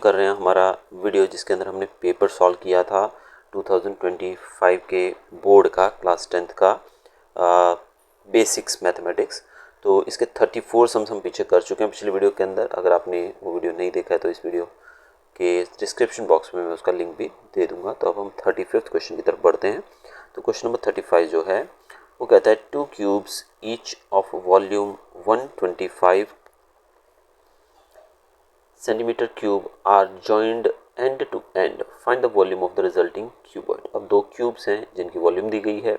कर रहे हैं हमारा वीडियो जिसके अंदर हमने पेपर सॉल्व किया था 2025 के बोर्ड का क्लास 10th का बेसिक्स मैथमेटिक्स। तो इसके 34 सम्स हम पीछे कर चुके हैं पिछले वीडियो के अंदर। अगर आपने वो वीडियो नहीं देखा है तो इस वीडियो के डिस्क्रिप्शन बॉक्स में मैं उसका लिंक भी दे दूंगा। तो अब हम 35th क्वेश्चन की तरफ बढ़ते हैं। तो क्वेश्चन नंबर 35 जो है वो कहता है 2 cubes each of volume 125 centimetre cube are joined end to end, find the volume of the resulting cuboid. अब दो क्यूब्स हैं जिनकी वॉल्यूम दी गई है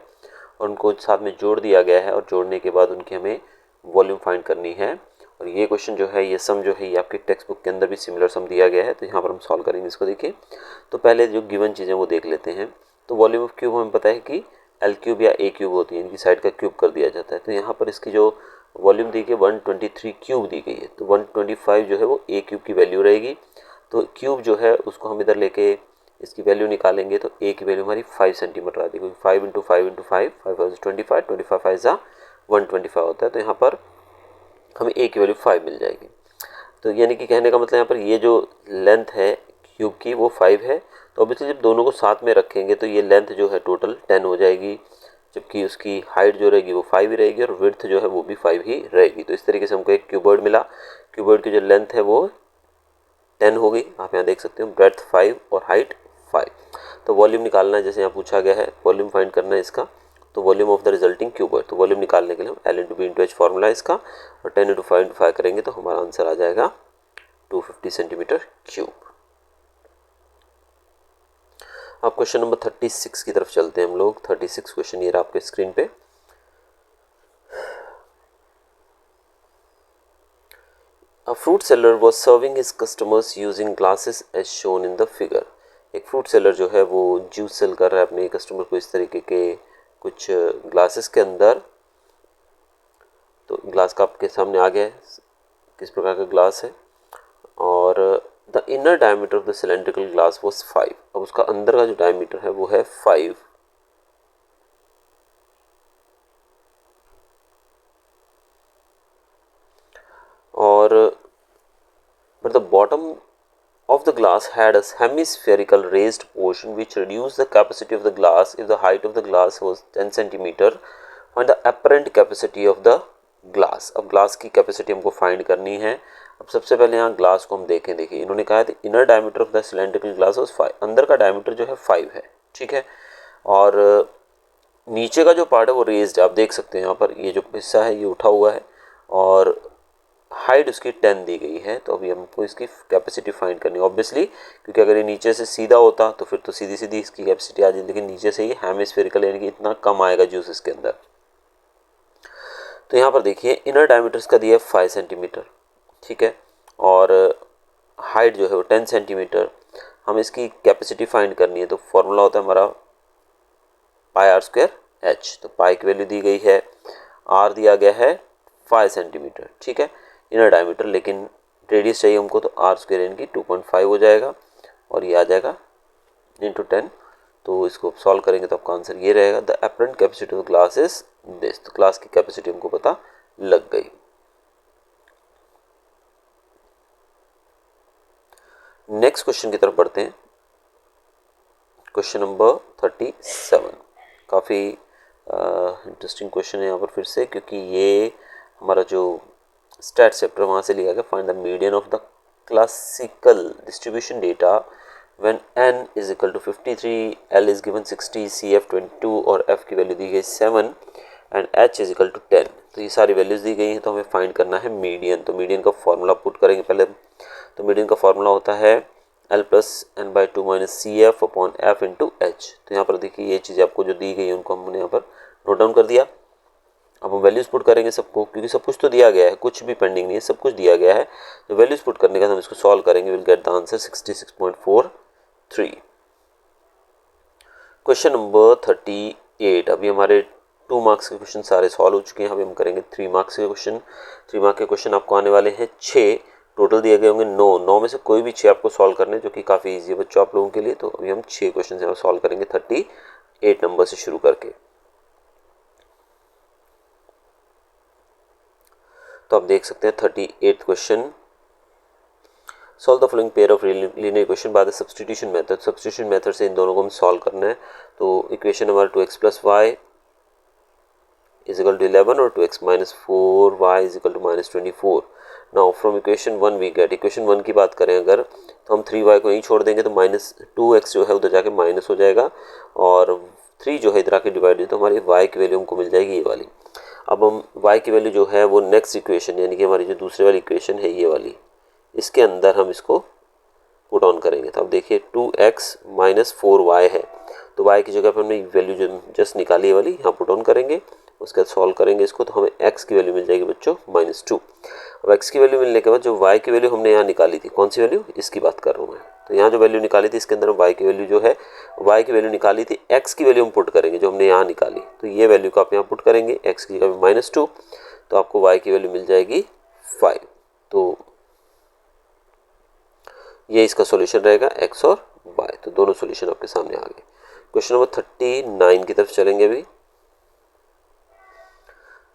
और उनको साथ में जोड़ दिया गया है और जोड़ने के बाद उनकी हमें वॉल्यूम फाइंड करनी है। और ये क्वेश्चन जो है, ये सम जो है, ये आपकी टेक्स्ट बुक के अंदर भी सिमिलर सम दिया गया है। तो यहाँ पर हम सॉल्व करेंगे इसको। देखिए, तो पहले जो गिवन चीज़ें वो देख लेते हैं। तो वॉल्यूम ऑफ क्यूब हमें पता है कि एल क्यूब या ए क्यूब होती है, इनकी साइड का क्यूब कर दिया जाता है। तो यहाँ पर इसकी जो वॉल्यूम दी गई 123 क्यूब दी गई है, तो 125 जो है वो ए क्यूब की वैल्यू रहेगी। तो क्यूब जो है उसको हम इधर लेके इसकी वैल्यू निकालेंगे तो ए की वैल्यू हमारी 5 सेंटीमीटर आती है, क्योंकि 5 इंटू 5 इंटू 5, 5 25, 25 5 ज़ा 125 होता है। तो यहाँ पर हमें ए की वैल्यू 5 मिल जाएगी। तो यानी कि कहने का मतलब यहाँ पर ये जो लेंथ है क्यूब की वो 5 है। तो ऑब्वियसली जब दोनों को साथ में रखेंगे तो ये लेंथ जो है टोटल 10 हो जाएगी, जबकि उसकी हाइट जो रहेगी वो 5 ही रहेगी और विड्थ जो है वो भी 5 ही रहेगी। तो इस तरीके से हमको एक क्यूबॉइड मिला। क्यूबॉइड की जो लेंथ है वो 10 हो गई, आप यहाँ देख सकते हो, ब्रेड्थ 5 और हाइट 5। तो वॉल्यूम निकालना है, जैसे यहाँ पूछा गया है वॉल्यूम फाइंड करना है इसका। तो volume of the resulting cuboid, तो वॉल्यूम निकालने के लिए हम L into B into H formula है इसका, और 10 इंटू 5 इंटू 5 करेंगे तो हमारा आंसर आ जाएगा 250 सेंटीमीटर क्यूब। अब क्वेश्चन नंबर 36 की तरफ चलते हैं हम लोग। 36 क्वेश्चन ये रहा आपके स्क्रीन पे। A fruit seller was serving his customers using glasses as shown in the figure। एक फ्रूट सेलर जो है वो जूस सेल कर रहा है अपने कस्टमर को इस तरीके के कुछ ग्लासेस के अंदर। तो ग्लास का आपके सामने आ गया है किस प्रकार का ग्लास है। और the inner diameter of the cylindrical glass was 5। अब उसका अंदर का जो डायमीटर है वो है 5। और but the bottom of the glass had a hemispherical raised portion which reduced the capacity of the glass if the height of the glass was 10 centimeter। Find the apparent capacity of the glass। अब glass की capacity हमको find करनी है। अब सबसे पहले यहाँ glass को हम देखें। देखिए, इन्होंने कहा है inner diameter of the cylindrical glass was 5, अंदर का डायमीटर जो है 5 है, ठीक है। और नीचे का जो पार्ट है वो रेज्ड है, आप देख सकते हैं यहाँ पर ये जो हिस्सा है ये उठा हुआ है और हाइट उसकी 10 दी गई है। तो अभी हमको इसकी कैपेसिटी फाइंड करनी है ऑब्वियसली, क्योंकि अगर ये नीचे से सीधा होता तो फिर तो सीधी सीधी इसकी कैपेसिटी आ जाती, लेकिन नीचे से ये हेमिस्फेरिकल यानी कि इतना कम आएगा जूस इसके अंदर। तो यहाँ पर देखिए इनर डायमीटर इसका दिया है 5 सेंटीमीटर, ठीक है, और हाइट जो है वो 10 सेंटीमीटर। हम इसकी कैपेसिटी फाइंड करनी है तो फॉर्मूला होता है हमारा पाई आर स्क्वायर एच। तो पाई की वैल्यू दी गई है, आर दिया गया है 5 सेंटीमीटर, ठीक है, इनर डायमीटर, लेकिन रेडियस चाहिए हमको तो आर स्क्वायर इनकी 2.5 हो जाएगा और ये आ जाएगा इंटू 10। तो इसको सॉल्व करेंगे तो आपका आंसर ये रहेगा, the apparent capacity of glass is this. तो ग्लास की कैपेसिटी हमको पता लग गई। नेक्स्ट क्वेश्चन की तरफ बढ़ते हैं। क्वेश्चन नंबर 37 काफ़ी इंटरेस्टिंग क्वेश्चन है यहाँ पर फिर से, क्योंकि ये हमारा जो स्टैट चैप्टर वहाँ से लिया गया। Find the median of the classical distribution data when n is equal to 53, l is given 60, cf 22 और f की वैल्यू दी गई 7 and h is equal to 10। तो ये सारी वैल्यूज दी गई हैं, तो हमें फाइंड करना है मीडियन। तो मीडियन का फॉर्मूला पुट करेंगे पहले। तो मीडियन का फॉर्मूला होता है l plus N by 2 minus C F upon F into H. तो यहाँ पर देखिए ये चीज़ आपको जो दी गई है उनको हमने यहाँ पर नोट डाउन कर दिया। अब हम वैल्यूज पुट करेंगे सबको, क्योंकि सब कुछ तो दिया गया है, कुछ भी पेंडिंग नहीं है, सब कुछ दिया गया है। तो वैल्यूज पुट करने के बाद हम इसको सॉल्व करेंगे, will get the answer 66.43। Question number 38। अभी हमारे 2 मार्क्स के क्वेश्चन सारे सॉल्व हो चुके हैं। अभी हम करेंगे 3 मार्क्स के क्वेश्चन। 3 मार्क्स के क्वेश्चन आपको आने वाले हैं 6, टोटल दिए गए होंगे 9 में से कोई भी 6 आपको सॉल्व करने, जो कि काफ़ी ईजी है बच्चों आप लोगों के लिए। तो अभी हम 6 क्वेश्चन यहाँ सॉल्व करेंगे 38 नंबर से शुरू करके। तो आप देख सकते हैं 38 question. Solve the following pair of linear equation by the substitution method. Substitution method से इन दोनों को हम सॉल्व करना है। तो इक्वेशन हमारा 2x + y is equal to 11 और 2x - 4y is equal to -24। Now from equation 1 we get, equation 1 की बात करें अगर, तो हम 3y को यहीं छोड़ देंगे तो -2x जो है उधर जाके माइनस हो जाएगा, और 3 जो है इधर आके डिवाइड है, तो हमारी y की वैल्यू हमको मिल जाएगी ये वाली। अब हम y की वैल्यू जो है वो नेक्स्ट इक्वेशन यानी कि हमारी जो दूसरे वाली इक्वेशन है ये वाली, इसके अंदर हम इसको पुट ऑन करेंगे। तो अब देखिए 2x - 4y है, तो y की जगह पर हमने वैल्यू जो जस्ट निकाली है वाली यहाँ पुट ऑन करेंगे, उसके बाद सॉल्व करेंगे इसको, तो हमें x की वैल्यू मिल जाएगी बच्चों -2। अब x की वैल्यू मिलने के बाद जो y की वैल्यू हमने यहाँ निकाली थी, कौन सी वैल्यू, इसकी बात कर रहा हूँ मैं, तो यहाँ जो वैल्यू निकाली थी इसके अंदर y की वैल्यू जो है, y की वैल्यू निकाली थी, x की वैल्यू हम पुट करेंगे जो हमने यहाँ निकाली, तो ये वैल्यू को आप यहाँ पुट करेंगे, x की जगह -2, तो आपको y की वैल्यू मिल जाएगी 5। तो ये इसका सॉल्यूशन रहेगा x और y। तो दोनों सॉल्यूशन आपके सामने आ गए। क्वेश्चन नंबर 39 की तरफ चलेंगे अभी।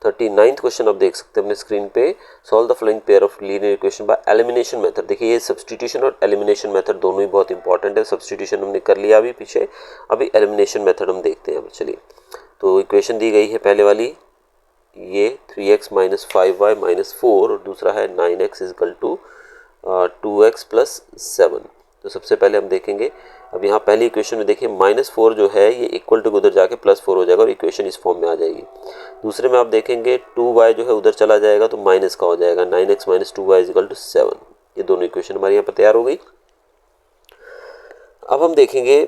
39th क्वेश्चन आप देख सकते हैं अपने स्क्रीन पे। Solve the following pair of linear equation by elimination method. देखिए ये सब्स्टिट्यूशन और एलिमिनेशन मेथड दोनों ही बहुत इंपॉर्टेंट है। सब्स्टिट्यूशन हमने कर लिया अभी पीछे, अभी एलिमिनेशन मेथड हम देखते हैं। अब चलिए, तो इक्वेशन दी गई है पहले वाली, ये 3x - 5y - 4 और दूसरा है 9x = 2x + 7। तो सबसे पहले हम देखेंगे, अब यहाँ पहली इक्वेशन में देखिए -4 जो है ये इक्वल टू उधर जाके +4 हो जाएगा और इक्वेशन इस फॉर्म में आ जाएगी। दूसरे में आप देखेंगे 2y जो है उधर चला जाएगा तो माइनस का हो जाएगा, 9x - 2y = 7। ये दोनों इक्वेशन हमारी यहाँ पर तैयार हो गई। अब हम देखेंगे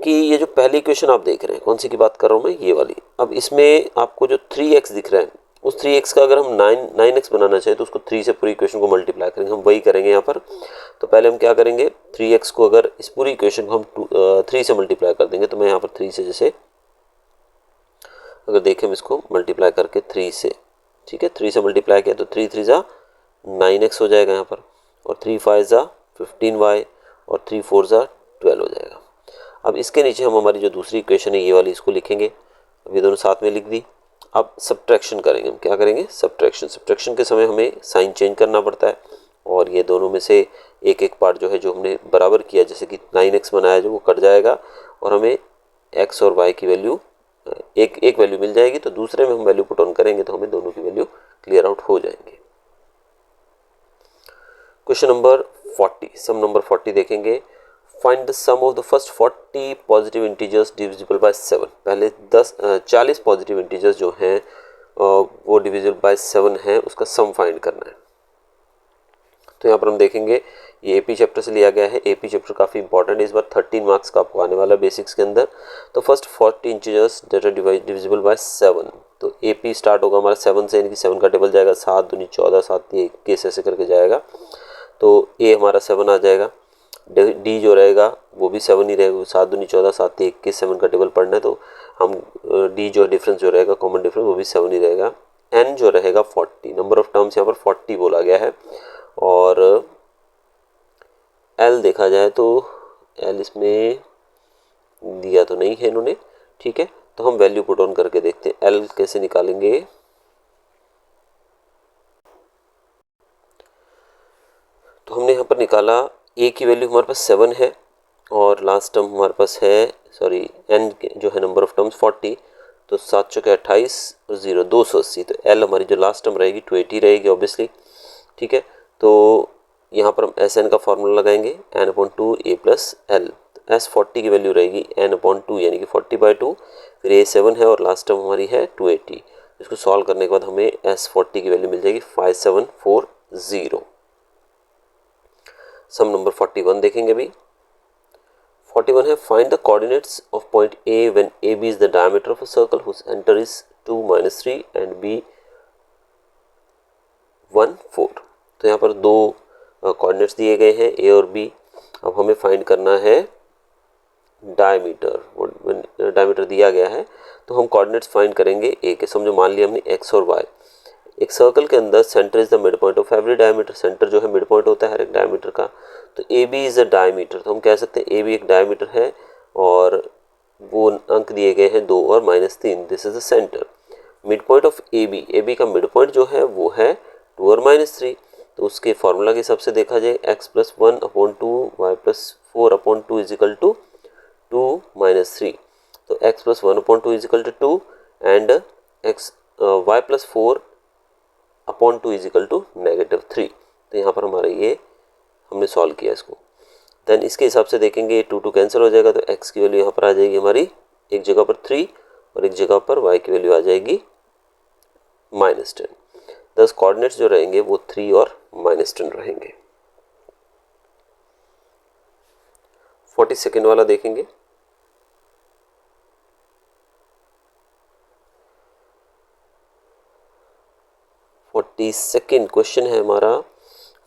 कि ये जो पहली इक्वेशन आप देख रहे हैं, कौन सी की बात कर रहा हूँ मैं, ये वाली। अब इसमें आपको जो 3x दिख रहा है, उस 3x का अगर हम 9x बनाना चाहें तो उसको 3 से पूरी इक्वेशन को मल्टीप्लाई करेंगे। हम वही करेंगे यहाँ पर। तो पहले हम क्या करेंगे, 3x को अगर इस पूरी इक्वेशन को हम 3 से मल्टीप्लाई कर देंगे, तो मैं यहाँ पर 3 से, जैसे अगर देखें हम इसको मल्टीप्लाई करके 3 से, ठीक है, 3 से मल्टीप्लाई किया तो 3 3 = 9x हो जाएगा यहाँ पर, और 3 5 = 15y और 3 4 = 12 हो जाएगा। अब इसके नीचे हम हमारी जो दूसरी इक्वेशन है ये वाली, इसको लिखेंगे। अब ये दोनों साथ में लिख दी। अब सब्ट्रैक्शन करेंगे, हम क्या करेंगे, सब्ट्रैक्शन के समय हमें साइन चेंज करना पड़ता है, और ये दोनों में से एक एक पार्ट जो है जो हमने बराबर किया, जैसे कि 9x बनाया जो वो कट जाएगा, और हमें x और y की वैल्यू एक वैल्यू मिल जाएगी। तो दूसरे में हम वैल्यू पुट ऑन करेंगे तो हमें दोनों की वैल्यू क्लियर आउट हो जाएंगे। क्वेश्चन नंबर 40, सम नंबर 40 देखेंगे। Find the sum of the first 40 positive integers divisible by 7। पहले 40 पॉजिटिव इंटीजर्स जो हैं वो डिविजिबल बाय 7 है, उसका सम फाइंड करना है। तो यहाँ पर हम देखेंगे, ये एपी चैप्टर से लिया गया है। एपी चैप्टर काफ़ी इंपॉर्टेंट है, इस बार 13 मार्क्स का आपको आने वाला है बेसिक्स के अंदर। तो first 40 integers that are divisible by 7। तो एपी स्टार्ट होगा हमारा 7 से, यानी कि 7 का टेबल जाएगा 7 दूनी 14, 7 3 21 ऐसे करके जाएगा। तो ए हमारा 7 आ जाएगा। डी जो रहेगा वो भी 7 ही रहेगा, 7 दूनी 14, 7 3 21, 7 का टेबल पढ़ना है तो हम डी जो डिफरेंस जो रहेगा, कॉमन डिफरेंस, वो भी 7 ही रहेगा। एन जो रहेगा 40, नंबर ऑफ टर्म्स यहाँ पर 40 बोला गया है। और एल देखा जाए तो एल इसमें दिया तो नहीं है इन्होंने, ठीक है, तो हम वैल्यू पुट ऑन करके देखते हैं एल कैसे निकालेंगे। तो हमने यहाँ पर निकाला, ए की वैल्यू हमारे पास 7 है, और लास्ट टर्म हमारे पास है, सॉरी एन जो है नंबर ऑफ टर्म्स 40, तो 7 चौके 28 और 0 280। तो एल हमारी जो लास्ट टर्म रहेगी 280 रहेगी ऑब्वियसली, ठीक है। तो यहाँ पर हम एस एन का फॉर्मूला लगाएंगे, n/2 a + l। एस 40 की वैल्यू रहेगी n/2 यानी कि 40/2, फिर ए 7 है और लास्ट टर्म हमारी है 280। इसको सॉल्व करने के बाद हमें एस 40 की वैल्यू मिल जाएगी 5740। सम नंबर 41 देखेंगे अभी। 41 है, find the coordinates of point A when A B is the diameter of a circle whose centre is 2 - 3 and B 1 4। तो यहाँ पर दो कोऑर्डिनेट्स दिए गए हैं ए और बी। अब हमें फाइंड करना है डायमीटर। डायमीटर दिया गया है तो हम कोऑर्डिनेट्स फाइंड करेंगे ए के। समझो मान लिया हमने एक्स और वाई। एक सर्कल के अंदर centre is the mid point of every diameter. Centre जो है मिड पॉइंट होता है हर एक डायमीटर का। तो A B is a diameter, तो हम कह सकते हैं ए बी एक डायमीटर है और वो अंक दिए गए हैं 2 और -3। This is the centre. Midpoint of A B का मिड पॉइंट जो है वो है 2 और -3। तो उसके फार्मूला के हिसाब से देखा जाए x+1/2 y+4/2 is equal to 2 - 3। तो x+1/2 is equal to 2 and y+4/2 is equal to -3। तो यहाँ पर हमारा ये हमने सॉल्व किया इसको। देन इसके हिसाब से देखेंगे 2 कैंसिल हो जाएगा, तो x की वैल्यू यहाँ पर आ जाएगी हमारी, एक जगह पर 3 और एक जगह पर y की वैल्यू आ जाएगी -10। दस कोऑर्डिनेट्स जो रहेंगे वो 3 और -10 रहेंगे। 42nd वाला देखेंगे। सेकेंड क्वेश्चन है हमारा,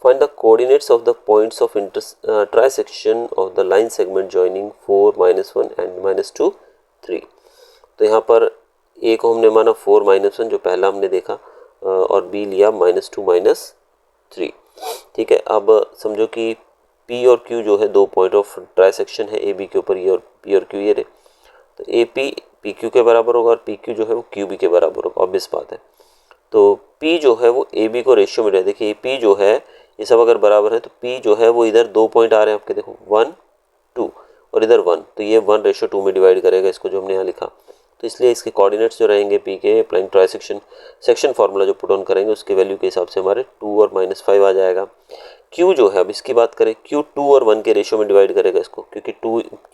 find the coordinates of the points of trisection of the line segment joining 4, -1 and -2, 3। तो यहाँ पर ए को हमने माना 4, -1 जो पहला हमने देखा, और बी लिया -2, -3। ठीक है, अब समझो कि पी और क्यू जो है दो पॉइंट ऑफ ट्राइसेक्शन है ए बी के ऊपर, ये और पी और क्यू ये रहे। तो ए पी पी क्यू के बराबर होगा और पी क्यू जो है वो क्यू बी के बराबर होगा, ऑब्वियस बात है। तो P जो है वो ए बी को रेशियो में रहे। देखिए P जो है ये सब अगर बराबर है तो P जो है वो इधर 2 पॉइंट आ रहे हैं आपके, देखो 1, 2 और इधर 1, तो ये 1:2 में डिवाइड करेगा इसको, जो हमने यहाँ लिखा। तो इसलिए इसके कोऑर्डिनेट्स जो रहेंगे P के अप्लाइंग ट्राइसेक्शन सेक्शन फार्मूला जो पुट ऑन करेंगे उसके वैल्यू के हिसाब से हमारे 2 और -5 आ जाएगा। Q जो है, अब इसकी बात करें, Q 2 और 1 के रेशियो में डिवाइड करेगा इसको, क्योंकि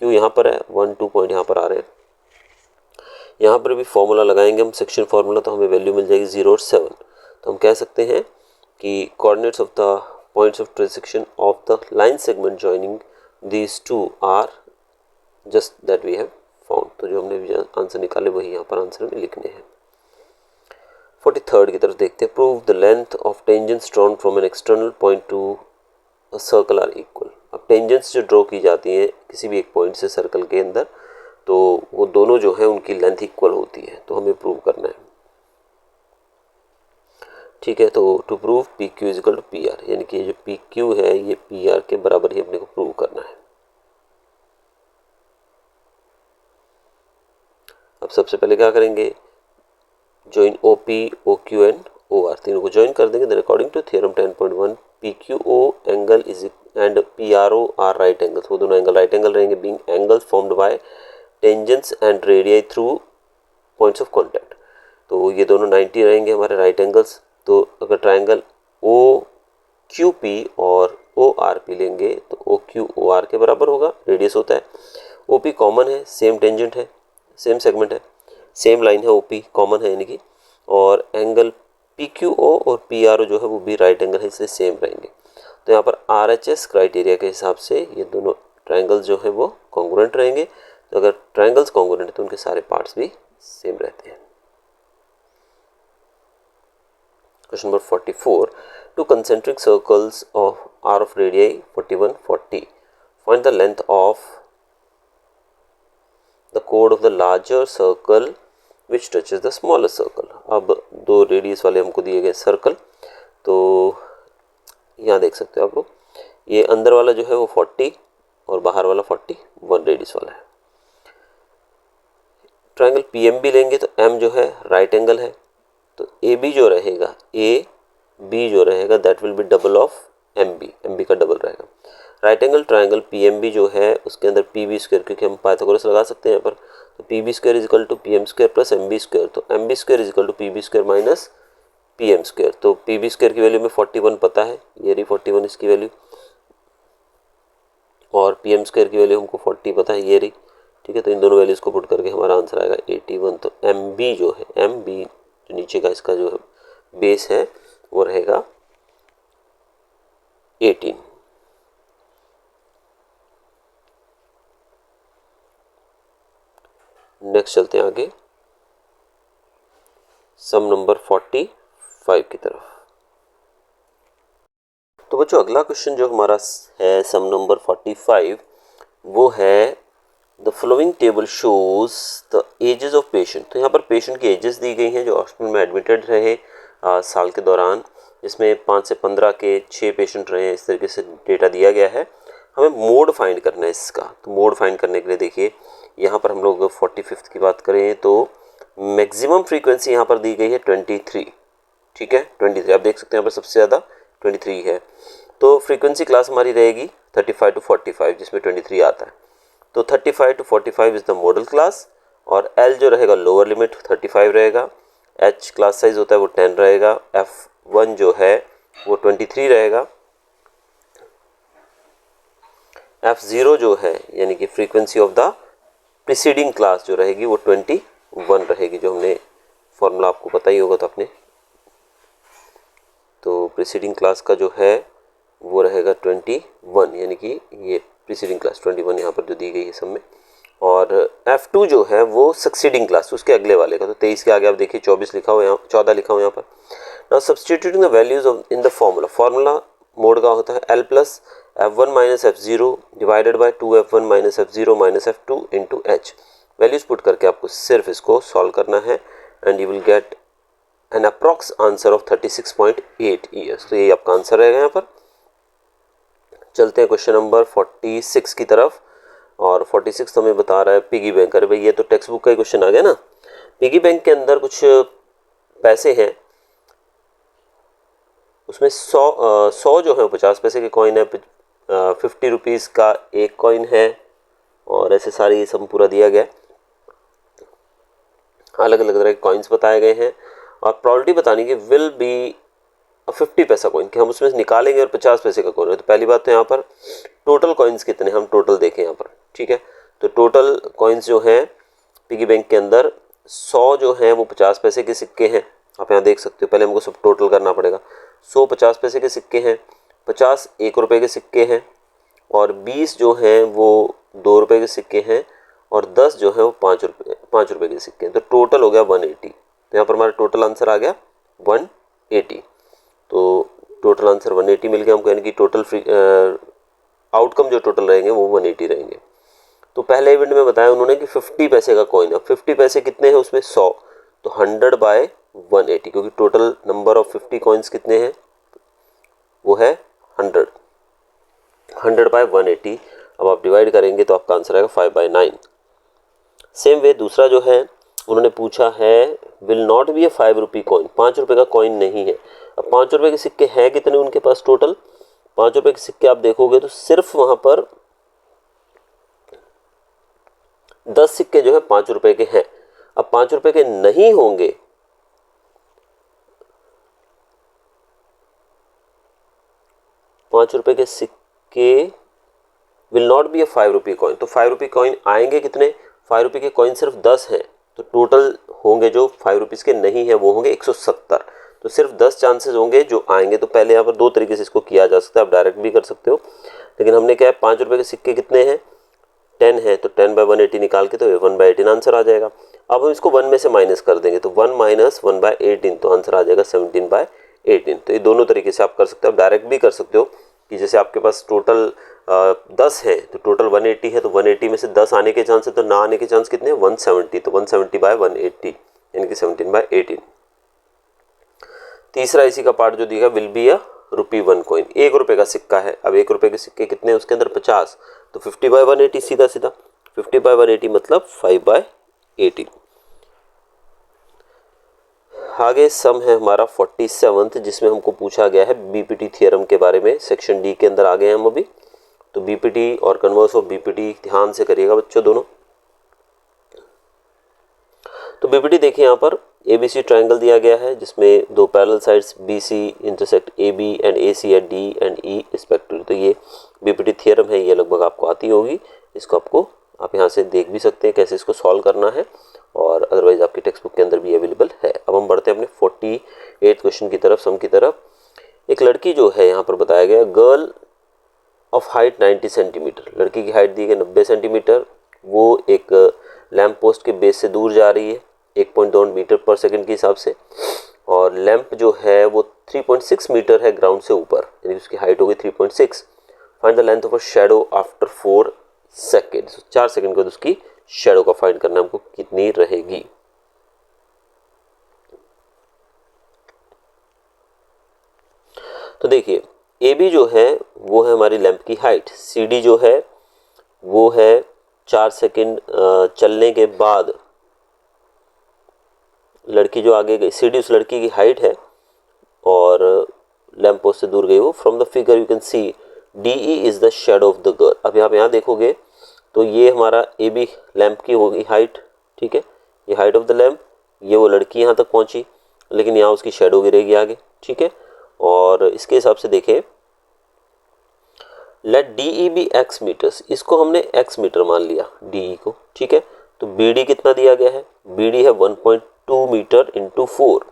Q यहाँ पर है, 1, 2 पॉइंट यहाँ पर आ रहे हैं। यहाँ पर भी फॉर्मूला लगाएंगे हम सेक्शन फार्मूला, तो हमें वैल्यू मिल जाएगी 0 और 7। तो हम कह सकते हैं कि coordinates of the points of transection of the line segment joining these two are just that we have found. तो जो हमने आंसर निकाले वही यहाँ पर आंसर में लिखने हैं। 43rd की तरफ देखते हैं। Prove the length of tangents drawn from an external point to a circle are equal. अब टेंजेंट्स जो ड्रॉ की जाती हैं किसी भी एक पॉइंट से सर्कल के अंदर, तो वो दोनों जो है उनकी लेंथ इक्वल होती है, तो हमें प्रूव करना है। ठीक है, तो to prove P Q is equal to P R, यानी कि जो पी क्यू है ये पी आर के बराबर ही अपने को प्रूव करना है। अब सबसे पहले क्या करेंगे, join O P, O Q and O R, तीनों को ज्वाइन कर देंगे। Then according to theorem 10.1 P Q O angle is and P R O are right angles, वो दोनों एंगल राइट एंगल रहेंगे, being angles formed by tangents and radii through points of contact. तो ये दोनों 90 रहेंगे हमारे राइट एंगल्स। तो अगर ट्राइंगल ओ क्यू पी और ओ आर पी लेंगे तो ओ क्यू ओ आर के बराबर होगा, रेडियस होता है। ओ पी कॉमन है, सेम टेंजेंट है, सेम सेगमेंट है, सेम लाइन है, ओ पी कॉमन है यानी कि, और एंगल पी क्यू ओ और पी आर ओ जो है वो भी राइट एंगल है, इसलिए सेम रहेंगे। तो यहाँ पर आर एच एस क्राइटेरिया के हिसाब से ये दोनों ट्राइंगल्स जो है वो कॉन्ग्रुएंट रहेंगे। तो अगर ट्राइंगल्स कॉन्ग्रुएंट है तो उनके सारे पार्ट्स भी सेम रहते हैं। Question number 44. Two concentric circles are of radii 41, 40. Find the length of the chord of the larger circle which touches the smaller circle. अब दो रेडियस वाले हमको दिए गए सर्कल, तो यहाँ देख सकते हो आप लोग, ये अंदर वाला जो है वो 40 और बाहर वाला 41 रेडियस वाला है। ट्राइंगल पी एम बी लेंगे तो एम जो है राइट एंगल है, तो ए बी जो रहेगा, ए बी जो रहेगा that will be double of M B का डबल रहेगा। Right angle triangle P M B जो है उसके अंदर पी बी स्क्वायर, क्योंकि हम पाइथागोरस लगा सकते हैं यहाँ पर, तो P B square is equal to P M square plus M B square. तो M B square is equal to P B square minus P M square. तो पी बी स्क्वायर की वैल्यू में 41 पता है, ये रही 41 इसकी वैल्यू, और पी एम स्क्वायर की वैल्यू हमको 40 पता है, ये रही। ठीक है, तो इन दोनों वैल्यूज़ को पुट करके हमारा आंसर आएगा 81। तो एम बी जो है, एम बी जो नीचे का इसका जो है बेस है वो रहेगा 18। नेक्स्ट चलते हैं आगे सम नंबर 45 की तरफ। तो बच्चों अगला क्वेश्चन जो हमारा है सम नंबर 45, वो है the following table shows the ages of patient. तो यहाँ पर पेशेंट की एजेस दी गई हैं जो हॉस्पिटल में एडमिटेड रहे साल के दौरान, जिसमें 5 से 15 के 6 पेशेंट रहे हैं, इस तरीके से डेटा दिया गया है। हमें मोड फाइंड करना है इसका। तो मोड फाइंड करने के लिए देखिए यहाँ पर हम लोग 45 की बात करें तो मैक्सिमम फ्रीक्वेंसी यहाँ पर दी गई है 23। ठीक है, 23 आप देख सकते हैं यहाँ पर सबसे ज़्यादा 23 है। तो फ्रीक्वेंसी क्लास हमारी रहेगी 35 to 45 जिसमें 23 आता है। तो 35 to 45 is the model class और L जो रहेगा लोअर लिमिट 35 रहेगा, H क्लास साइज होता है वो 10 रहेगा, F1 जो है वो 23 रहेगा, F0 जो है यानी कि frequency of the preceding class जो रहेगी वो 21 रहेगी, जो हमने फॉर्मूला आपको पता ही होगा। तो अपने तो प्रीसीडिंग क्लास का जो है वो रहेगा 21 यानी कि ये प्रीसीडिंग क्लास 21 यहाँ पर जो दी गई है सब में। और F2 जो है वो सक्सीडिंग क्लास उसके अगले वाले का। तो 23 के आगे आप देखिए 24 लिखा हुआ, यहाँ 14 लिखा हुआ यहाँ पर। Now substituting the values of in the formula mode का होता है L plus F1 minus F0 divided by 2F1 minus F0 minus F2 into H। Values put करके आपको सिर्फ इसको सॉल्व करना है and you will get an approx answer of 36.8 years. तो ये आपका आंसर रहेगा यहाँ पर। चलते हैं क्वेश्चन नंबर 46 की तरफ। और 46 हमें बता रहा है पिगी बैंक। अरे भाई ये तो टेक्स्ट बुक का ही क्वेश्चन आ गया ना। पिगी बैंक के अंदर कुछ पैसे हैं, उसमें 100 जो है 50 पैसे के कॉइन है, 50 रुपीज़ का एक कॉइन है और ऐसे सारी ये सब पूरा दिया गया। अलग अलग तरह के कॉइन्स बताए गए हैं और प्रॉपर्टी बतानी कि विल बी 50 पैसा कॉइन कि हम उसमें से निकालेंगे और 50 पैसे का कॉइन है। तो पहली बात तो यहाँ पर टोटल कॉइन्स कितने हम टोटल देखें यहाँ पर, ठीक है। तो टोटल कॉइन्स जो हैं पिगी बैंक के अंदर 100 जो हैं वो 50 पैसे के सिक्के हैं, आप यहाँ देख सकते हो। पहले हमको सब टोटल करना पड़ेगा। 100 50 पैसे के सिक्के हैं, 50 1 रुपये के सिक्के हैं और 20 जो हैं वो 2 रुपये के सिक्के हैं और 10 जो है वो 5 रुपये के सिक्के हैं। तो टोटल हो गया 180। तो यहाँ पर हमारा टोटल आंसर आ गया 180। तो टोटल आंसर 180 मिल गया हमको, यानी कि टोटल आउटकम जो टोटल रहेंगे वो 180 रहेंगे। तो पहले इवेंट में बताया उन्होंने कि 50 पैसे का कॉइन। अब 50 पैसे कितने हैं उसमें 100, तो 100 बाय 180 क्योंकि टोटल नंबर ऑफ 50 कॉइन्स कितने हैं वो है 100। 100 बाय 180 अब आप डिवाइड करेंगे तो आपका आंसर आएगा 5/9। सेम वे दूसरा जो है उन्होंने पूछा है will not be A 5 rupee coin. 5 रुपये का कॉइन नहीं है। अब 5 रुपये के सिक्के हैं कितने उनके पास टोटल? 5 रुपये के सिक्के आप देखोगे तो सिर्फ वहां पर 10 सिक्के जो है 5 रुपये के हैं। अब 5 रुपये के नहीं होंगे, ₹5 के सिक्के will not be A 5 rupee coin. तो 5 रुपी कॉइन आएंगे कितने? 5 रुपये के कॉइन सिर्फ 10 हैं, तो टोटल होंगे जो 5 रुपीज़ के नहीं है वो होंगे 170। तो सिर्फ 10 चांसेस होंगे जो आएंगे। तो पहले यहाँ पर 2 तरीके से इसको किया जा सकता है, आप डायरेक्ट भी कर सकते हो, लेकिन हमने क्या है 5 रुपये के सिक्के कितने हैं 10 है, तो 10 बाय 180 निकाल के तो 1/18 आंसर आ जाएगा। अब हम इसको 1 में से माइनस कर देंगे तो 1 माइनस 1/18 तो आंसर आ जाएगा 17/18। तो ये दोनों तरीके से आप कर सकते हो। आप डायरेक्ट भी कर सकते हो कि जैसे आपके पास टोटल 10 है तो टोटल 180 है, तो 180 में से 10 आने के चांस है, तो ना आने के चांस कितने हैं 170। तो 170 बाय 180 यानी कि 17/18। तीसरा इसी का पार्ट जो दिया विल बी अ ₹1 कॉइन। 1 रुपये का सिक्का है। अब 1 रुपये के सिक्के कितने हैं उसके अंदर 50, तो 50 बाय 180 सीधा सीधा 50 बाय 180 मतलब 5/18। आगे सम है हमारा 47 जिसमें हमको पूछा गया है बीपीटी थ्योरम के बारे में। सेक्शन डी के अंदर आ गए हम अभी। तो बीपीटी और कन्वर्स ऑफ बीपीटी ध्यान से करिएगा बच्चों दोनों। तो बीपीटी देखिए यहाँ पर एबीसी ट्रायंगल दिया गया है जिसमें 2 parallel sides BC intersect AB and AC at D and E respectively. तो ये बीपीटी थ्योरम है, ये लगभग आपको आती होगी। इसको आप यहाँ से देख भी सकते हैं कैसे इसको सॉल्व करना है, और अदरवाइज आपकी टेक्स्ट बुक के अंदर भी अवेलेबल है। अब हम बढ़ते हैं अपने 48 क्वेश्चन की तरफ, सम की तरफ। एक लड़की जो है यहाँ पर बताया गया गर्ल ऑफ हाइट 90 सेंटीमीटर, लड़की की हाइट दी गई 90 सेंटीमीटर। वो एक लैम्प पोस्ट के बेस से दूर जा रही है 1.2 मीटर पर सेकंड के हिसाब से, और लैंप जो है वो 3.6 मीटर है ग्राउंड से ऊपर, यानी उसकी हाइट होगी 3.6। Find the length of a shadow after 4 second. 4 second के बाद उसकी शैडो का फाइंड करना हमको कितनी रहेगी। तो देखिए ए बी जो है वो है हमारी लैंप की हाइट, सी डी जो है वो है 4 सेकेंड चलने के बाद लड़की जो आगे गई, सी डी उस लड़की की हाइट है और लैंप पोस्ट से दूर गई वो। From the figure you can see DE is the shadow of the girl. अब आप यहाँ देखोगे तो ये हमारा AB लैंप की होगी हाइट, ठीक है, ये हाइट ऑफ द लैंप, ये वो लड़की यहाँ तक पहुँची, लेकिन यहाँ उसकी शेडो गिरेगी आगे, ठीक है। और इसके हिसाब से देखें, let DE be x metres, इसको हमने x मीटर मान लिया DE को, ठीक है। तो BD कितना दिया गया है, BD है 1.2 मीटर इंटू 4,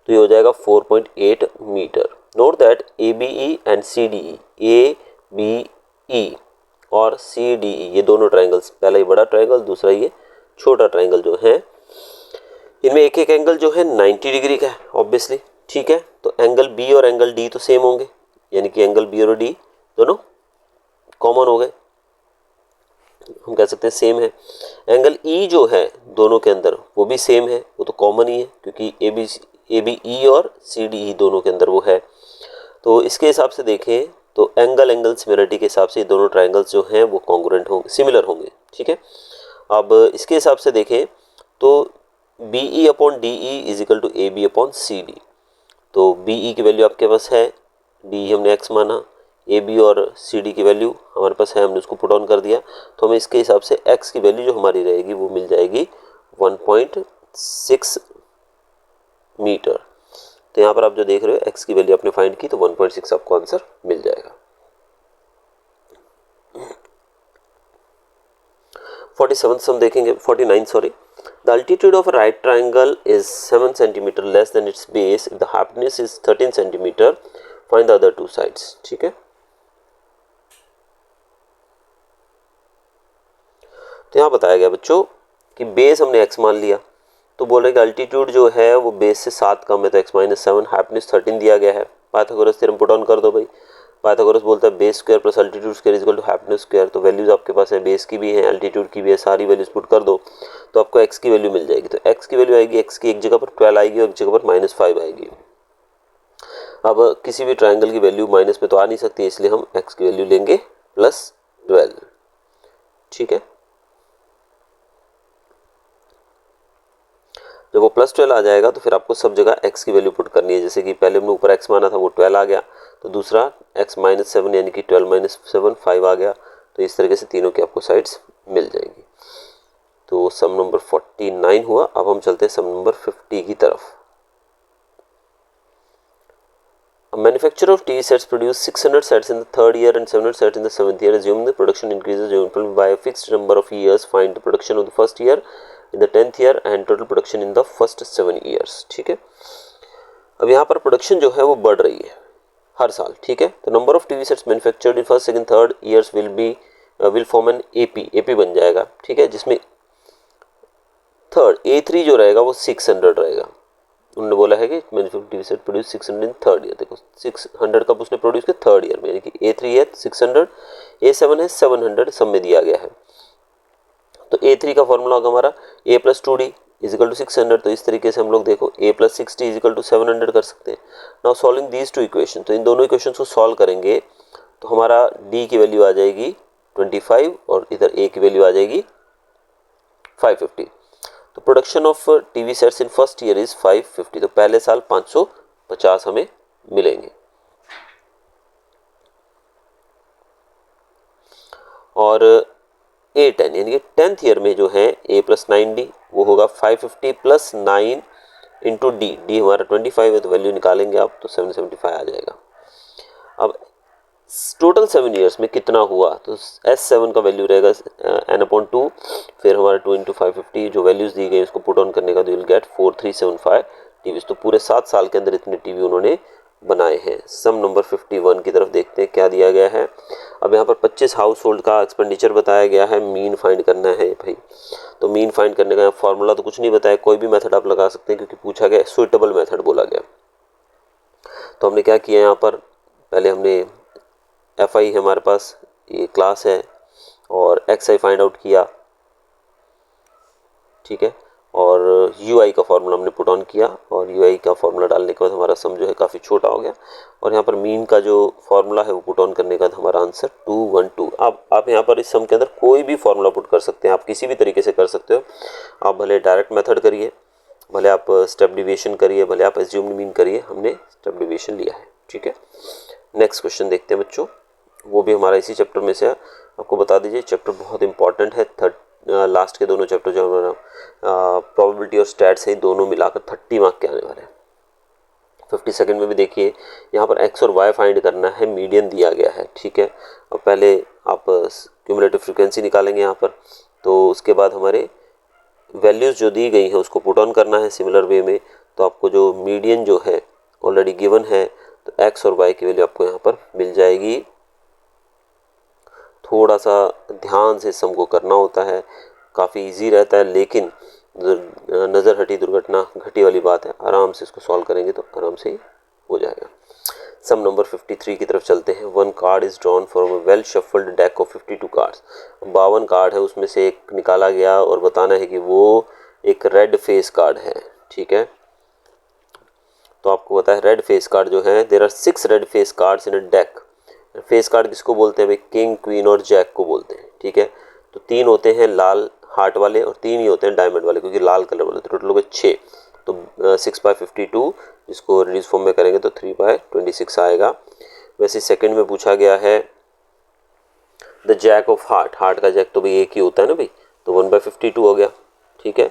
तो ये हो जाएगा 4.8 metre. Note that ABE and CDE, ABE और CDE ये दोनों ट्राइंगल्स, पहला ये बड़ा ट्राइंगल, दूसरा ये छोटा ट्राइंगल जो है, इनमें एक एक एंगल जो है 90 डिग्री का है ऑब्वियसली, ठीक है। तो एंगल B और एंगल D तो सेम होंगे, यानी कि एंगल B और D दोनों कॉमन हो गए, हम कह सकते हैं सेम है। एंगल E जो है दोनों के अंदर वो भी सेम है, वो तो कॉमन ही है, क्योंकि ABE और CDE दोनों के अंदर वो है। तो इसके हिसाब से देखें तो एंगल सिमिलरिटी के हिसाब से ये दोनों ट्राइंगल्स जो हैं वो कॉन्ग्रुएंट होंगे, सिमिलर होंगे, ठीक है। अब इसके हिसाब से देखें तो BE upon DE is equal to AB upon CD। तो BE की वैल्यू आपके पास है, DE हमने x माना, AB और CD की वैल्यू हमारे पास है, हमने उसको पुट ऑन कर दिया, तो हमें इसके हिसाब से x की वैल्यू जो हमारी रहेगी वो मिल जाएगी 1.6 मीटर। तो यहाँ पर आप जो देख रहे हो x की वैल्यू आपने फाइंड की, तो 1.6 आपको आंसर मिल जाएगा। 47 सम देखेंगे, 49 sorry. The altitude of a right triangle is 7 cm less than its base. If the hypotenuse is 13 cm, find the other two sides. ठीक है, तो यहाँ बताया गया बच्चों कि बेस हमने x मान लिया, तो बोल रहे कि अल्टीट्यूड जो है वो बेस से 7 कम है, तो x-7, हाइपोटेन्यूज 13 दिया गया है। पाइथागोरस थ्योरम पुट ऑन कर दो भाई। पाइथागोरस बोलता है base square plus altitude square is equal to hypotenuse square. तो वैल्यूज आपके पास है, बेस की भी है, अल्टीट्यूड की भी है, सारी वैल्यूज पुट कर दो तो आपको x की वैल्यू मिल जाएगी। तो x की वैल्यू आएगी, x की एक जगह पर 12 आएगी और एक जगह पर -5 आएगी। अब किसी भी ट्राइंगल की वैल्यू माइनस में तो आ नहीं सकती, इसलिए हम x की वैल्यू लेंगे +12, ठीक है। जब वो +12 आ जाएगा तो फिर आपको सब जगह x की वैल्यू पुट करनी है। जैसे कि पहले हमने ऊपर x माना था वो 12 आ गया, तो दूसरा x-7 यानी कि 12-7 5 आ गया। तो इस तरीके से तीनों की आपको साइड्स मिल जाएगी। तो सम नंबर 49 हुआ। अब हम चलते हैं सम नंबर 50 की तरफ। A manufacturer of TV sets produce 600 sets in the 3rd year and 700 sets in the 7th year. Assuming the production increases uniformly by a fixed number of years, find the production of the first year, in the 10th year and total production in the first 7 years. ठीक है, अब यहाँ पर production जो है वो बढ़ रही है हर साल, ठीक है। तो number of TV sets manufactured in first second third years will form an AP बन जाएगा, ठीक है, जिसमें थर्ड A3 जो रहेगा वो 600 रहेगा। उन्होंने बोला है कि manufactured TV set produce 600 in third year. देखो 600 कब उसने प्रोड्यूस किया, थर्ड ईयर में, यानी कि A3 है 600, A7 है 700, सब में दिया गया है। तो A3 का फॉर्मूला होगा हमारा A + 2D is equal to 600। तो इस तरीके से हम लोग देखो A + 6D is equal to 700 कर सकते हैं। Now solving these two equation, तो इन दोनों इक्वेशन को सॉल्व करेंगे तो हमारा D की वैल्यू आ जाएगी 25 और इधर A की वैल्यू आ जाएगी 550। तो production of TV sets in first year is 550। तो पहले साल 550 हमें मिलेंगे। और A10 यानी कि 10th ईयर में जो है A + 9D वो होगा 550 + 9 इंटू D हमारा 25 है, तो वैल्यू निकालेंगे आप तो 775 आ जाएगा। अब टोटल 7 ईयर्स में कितना हुआ, तो S7 का वैल्यू रहेगा n/2, फिर हमारा 2 × 550 जो वैल्यूज़ दी गई उसको पुट ऑन करने का, तो विल गेट 4375 टीवी। तो पूरे 7 साल के अंदर इतने टीवी उन्होंने बनाए हैं। सम नंबर 51 की तरफ देखते हैं क्या दिया गया है। अब यहाँ पर 25 हाउस होल्ड का एक्सपेंडिचर बताया गया है, मीन फाइंड करना है भाई। तो मीन फाइंड करने का फॉर्मूला तो कुछ नहीं बताया, कोई भी मेथड आप लगा सकते हैं क्योंकि पूछा गया सुइटेबल मेथड बोला गया। तो हमने क्या किया, यहाँ पर पहले हमने FI है हमारे पास, ये क्लास है, और XI फाइंड आउट किया, ठीक है, और UI का फॉर्मूला हमने पुट ऑन किया, और UI का फॉर्मूला डालने के बाद हमारा सम जो है काफ़ी छोटा हो गया। और यहाँ पर मीन का जो फॉर्मूला है वो पुट ऑन करने का हमारा आंसर 212। आप यहाँ पर इस सम के अंदर कोई भी फॉर्मूला पुट कर सकते हैं, आप किसी भी तरीके से कर सकते हो। आप भले डायरेक्ट मेथड करिए, भले आप स्टेप डिविएशन करिए, भले आप एज्यूम्ड मीन करिए, हमने स्टेप डिविएशन लिया है। ठीक है। नेक्स्ट क्वेश्चन देखते हैं बच्चों, वो भी हमारा इसी चैप्टर में से है। आपको बता दीजिए चैप्टर बहुत इंपॉर्टेंट है। लास्ट के दोनों चैप्टर जो हमारा प्रोबेबिलिटी और स्टैट्स है, दोनों मिलाकर 30 मार्क के आने वाले हैं। 52nd में भी देखिए, यहाँ पर एक्स और वाई फाइंड करना है, मीडियन दिया गया है, ठीक है। अब पहले आप क्यूमुलेटिव फ्रीक्वेंसी निकालेंगे यहाँ पर, तो उसके बाद हमारे वैल्यूज़ जो दी गई हैं उसको पुट ऑन करना है सिमिलर वे में। तो आपको जो मीडियन जो है ऑलरेडी गिवन है, तो एक्स और वाई की वैल्यू आपको यहाँ पर मिल जाएगी। थोड़ा सा ध्यान से सम को करना होता है, काफ़ी इजी रहता है, लेकिन नज़र हटी दुर्घटना घटी वाली बात है। आराम से इसको सॉल्व करेंगे तो आराम से ही हो जाएगा। सम नंबर 53 की तरफ चलते हैं। 1 card is drawn from a well shuffled deck of 52 cards. 52 card है, उसमें से एक निकाला गया और बताना है कि वो एक रेड फेस कार्ड है, ठीक है। तो आपको पता है रेड फेस कार्ड जो है, there are 6 red face cards in a deck. Face card किसको बोलते हैं भाई? किंग, क्वीन और जैक को बोलते हैं, ठीक है। तो 3 होते हैं लाल हार्ट वाले और 3 ही होते हैं डायमंड वाले, क्योंकि लाल कलर वाले। तो टोटल हो गए 6। तो 6/52 जिसको रिड्यूस फॉर्म में करेंगे तो 3/26 आएगा। वैसे सेकंड में पूछा गया है the jack of heart. Heart का जैक तो भाई एक ही होता है ना भाई, तो 1/52 हो गया, ठीक है।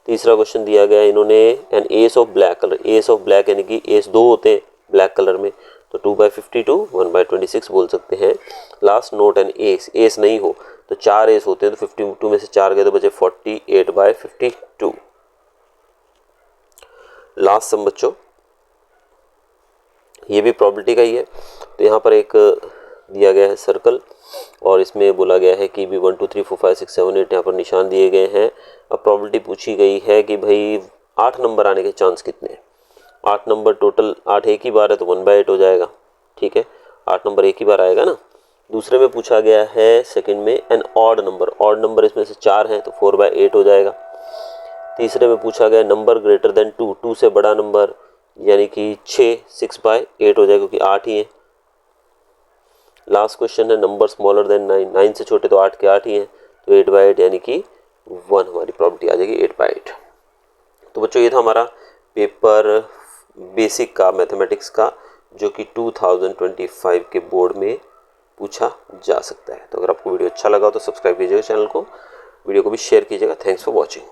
तीसरा क्वेश्चन दिया गया इन्होंने an ace of black colour. Ace of black यानी कि एस 2 होते हैं ब्लैक कलर में, तो 2/52 1/26 बोल सकते हैं। Last note an ace, ace नहीं हो तो 4 एस होते हैं, तो 52 में से 4 गए तो बचे 48/52। लास्ट सम बच्चों, ये भी प्रॉपर्टी का ही है। तो यहाँ पर एक दिया गया है सर्कल और इसमें बोला गया है कि भी 1 2 3 4 5 6 7 8 यहाँ पर निशान दिए गए हैं। अब प्रॉपर्टी पूछी गई है कि भाई 8 नंबर आने के चांस कितने हैं। 8 नंबर टोटल, 8 एक ही बार है तो 1/8 हो जाएगा, ठीक है। 8 नंबर एक ही बार आएगा ना। दूसरे में पूछा गया है सेकंड में an odd number. Odd number इसमें से 4 हैं तो 4/8 हो जाएगा। तीसरे में पूछा गया नंबर ग्रेटर देन 2, 2 से बड़ा नंबर यानी कि 6/8 हो जाएगा, क्योंकि 8 ही है। लास्ट क्वेश्चन है नंबर स्मॉलर देन 9, 9 से छोटे तो 8 के 8 ही हैं, तो 8/8 यानी कि 1 हमारी प्रॉपर्टी आ जाएगी 8/8। तो बच्चों ये था हमारा पेपर बेसिक का मैथमेटिक्स का, जो कि 2025 के बोर्ड में पूछा जा सकता है। तो अगर आपको वीडियो अच्छा लगा तो सब्सक्राइब कीजिएगा चैनल को, वीडियो को भी शेयर कीजिएगा। Thanks for watching.